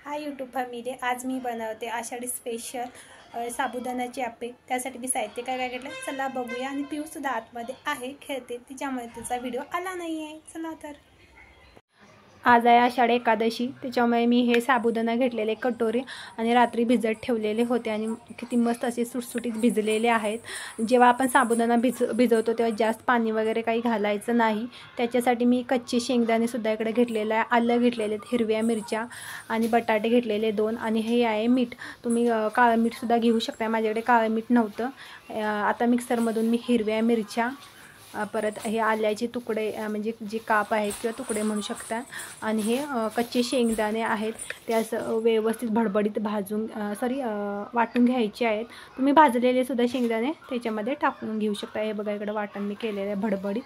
Hi YouTube family, आज मी बनवते Ashadhi special साबुदाण्याची आप्पे। त्यासाठी मी साहित्य काय घेतलं चला बघूया। आणि पिऊ सुद्धा आतमध्ये आहे, खेळते, तिच्यामुळे तिचा व्हिडिओ आला नाही आहे। चला तर आज आहे आषाढी एकादशी, त्याच्यामुळे मी हे साबुदाणा घेतलेले कटोरी आणि रात्री भिजत ठेवलेले होते आणि किती मस्त असे सुटसुटीत भिजलेले आहेत। जेव्हा आपण साबुदाणा भिजवतो तेव्हा जास्त पाणी वगैरे काही घालायचं नाही। त्याच्यासाठी मी कच्चे शेंगदाणे सुद्धा इकडे घेतलेलं आहे, आलं घेतलेले, हिरव्या मिरच्या आणि बटाटे घेतलेले 2 आणि हे आहे मीठ। तुम्ही काळं मीठ सुद्धा घेऊ शकता, माझ्याकडे काळं मीठ नव्हतं। आता मिक्सरमधून मी हिरव्या मिरच्या, परत हे आल्याचे तुकडे म्हणजे जे काप आहेत किंवा तुकडे म्हणू शकता, आणि हे कच्चे शेंगदाणे आहेत, ते असं व्यवस्थित भडबडीत वाटून घ्यायचे आहेत। तुम्ही भाजलेले सुद्धा शेंगदाणे त्याच्यामध्ये टाकून घेऊ शकता। हे बघा इकडे वाटण मी केलेलं आहे भडबडीत।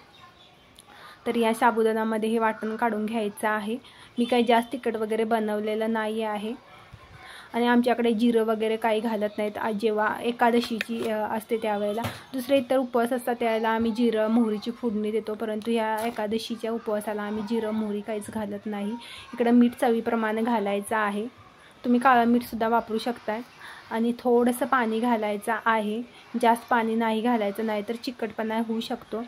तर या साबुदाण्यामध्ये हे वाटण काढून घ्यायचं आहे। मी काही जास्त तिखट वगैरे बनवलेलं नाही आहे आणि आमच्याकडे जिरं वगैरे काही घालत नाहीत। जेव्हा एकादशीची असते त्यावेळेला, दुसरे इतर उपवास असतात त्यावेळेला आम्ही जिरं मोहरीची फोडणी देतो, परंतु ह्या एकादशीच्या उपवासाला आम्ही जिरं मोहरी काहीच घालत नाही। इकडं मीठ चवीप्रमाणे घालायचं आहे, तुम्ही काळं मीठसुद्धा वापरू शकताय। आणि थोडंसं पाणी घालायचं आहे, जास्त पाणी नाही घालायचं, नाहीतर चिकटपणा होऊ शकतो,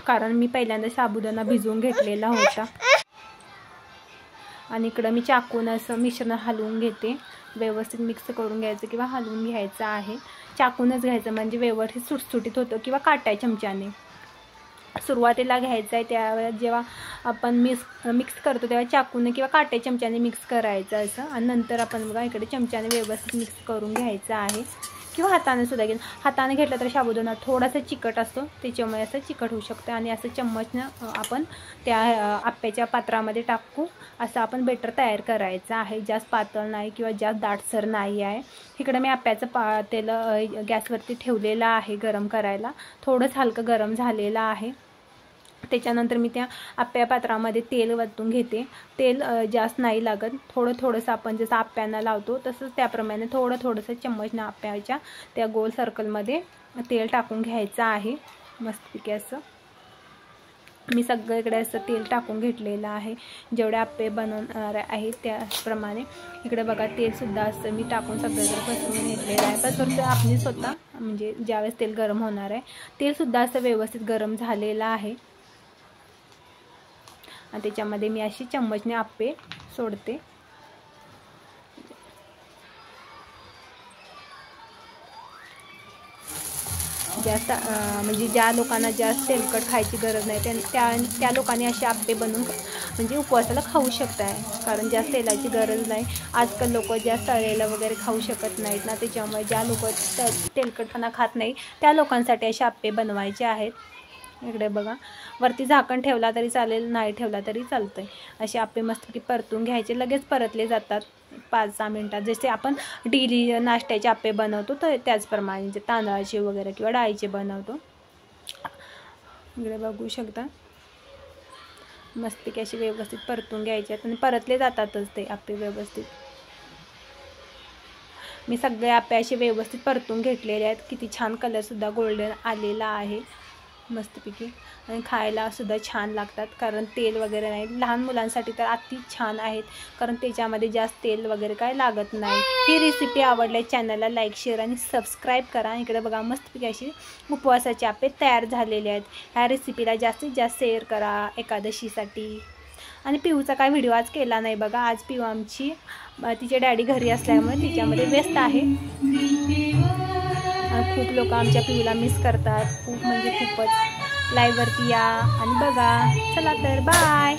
कारण मी पहिल्यांदा साबुदाणा भिजवून घेतलेला होता। आणि इकडं मी चाकून असं मिश्रण हलवून घेते, व्यवस्थित मिक्स करून घ्यायचं किंवा हलवून घ्यायचं आहे। चाकूनच घ्यायचं म्हणजे व्यवस्थित सुटसुटीत होतं, किंवा काट्या चमच्याने सुरुवातीला घ्यायचं आहे। त्यावेळेस जेव्हा आपण मिक्स करतो तेव्हा चाकूने किंवा काट्या चमच्याने मिक्स करायचं असं, आणि नंतर आपण बघा इकडे चमच्याने व्यवस्थित मिक्स करून घ्यायचं आहे, किंवा हाताने सुद्धा घेऊन। हाताने घेतलं तर साबुदाणा थोडासा चिकट असतो, त्याच्यामुळे असं चिकट होऊ शकतं। आणि असं चम्मचनं आपण त्या आप्याच्या पात्रामध्ये टाकू असं आपण बेटर तयार करायचं आहे। जास्त पातळ नाही किंवा जास्त दाटसर नाही आहे। इकडे मी आप्याचं तेल गॅसवरती ठेवलेलं आहे गरम करायला, थोडंच हलकं गरम झालेलं आहे। त्याच्यानंतर मी त्या आप्या पात्रामध्ये तेल वतून घेते। तेल जास्त नाही लागत, थोडंसं आपण जसं आप्यांना लावतो तसंच त्याप्रमाणे थोडंसं चम्मचनं आप्याच्या त्या गोल सर्कलमध्ये तेल टाकून घ्यायचं आहे मस्तपैकी असं। मी सगळीकडे असं तेल टाकून घेतलेलं आहे, जेवढे आप्पे बनवणार आहेत त्याप्रमाणे। इकडे बघा तेलसुद्धा असं मी टाकून सगळीकडे पसरवून घेतलेलं आहे। पसरवून आपली स्वतः म्हणजे ज्यावेळेस तेल गरम होणार आहे, तेलसुद्धा असं व्यवस्थित गरम झालेलं आहे। आणि त्याच्यामध्ये मी अशी चम्मचने आप्पे सोडते। जास्त म्हणजे ज्या लोकांना जास्त तेलकट खायची गरज नाही त्या लोकांनी असे आप्पे बनवून म्हणजे उपवासाला खाऊ शकताय, कारण जास्त तेलाची गरज नाही। आजकाल लोक जास्त तळलेलं वगैरे खाऊ शकत नाहीत ना, त्याच्यामुळे ज्या लोक तेलकटपणा खात नाही त्या लोकांसाठी असे आप्पे बनवायचे आहेत। इकडे बघा वरती झाकण ठेवला तरी चालेल, नाही ठेवला तरी चालतंय। असे आप्पे मस्तपैकी परतून घ्यायचे, लगेच परतले जातात 5-6 मिनिटात। जसे आपण डेली नाश्त्याचे आप्पे बनवतो तर त्याचप्रमाणे, जे तांदळाचे वगैरे किंवा डाळीचे बनवतो। इकडे बघू शकता मस्तपैकी असे व्यवस्थित परतून घ्यायचे आणि परतले जातातच ते आप्पे व्यवस्थित। मी सगळे आप्पे असे व्यवस्थित परतून घेतलेले आहेत। किती छान कलरसुद्धा गोल्डन आलेला आहे मस्तपैकी, आणि खायला सुद्धा छान लागतात, कारण तेल वगैरे नाही। लहान मुलांसाठी तर अति छान आहेत, कारण त्याच्यामध्ये जास्त तेल वगैरे काय लागत नाही। ही रेसिपी आवडल्यास चॅनलला लाईक, शेअर आणि सबस्क्राईब करा। इकडे बघा मस्तपैकी अशी उपवासाचे आप्पे तयार झालेले आहेत। ह्या रेसिपीला जास्तीत जास्त शेअर करा एकादशीसाठी। आणि पिऊचा काय व्हिडिओ आज केला नाही बघा, आज पिऊ आमची तिचे डॅडी घरी असल्यामुळे तिच्यामध्ये व्यस्त आहे। खूप लोक आमच्या पिऊला मिस करतात, खूप म्हणजे खूपच। लाईव्हवरती या आणि बघा। चला तर बाय।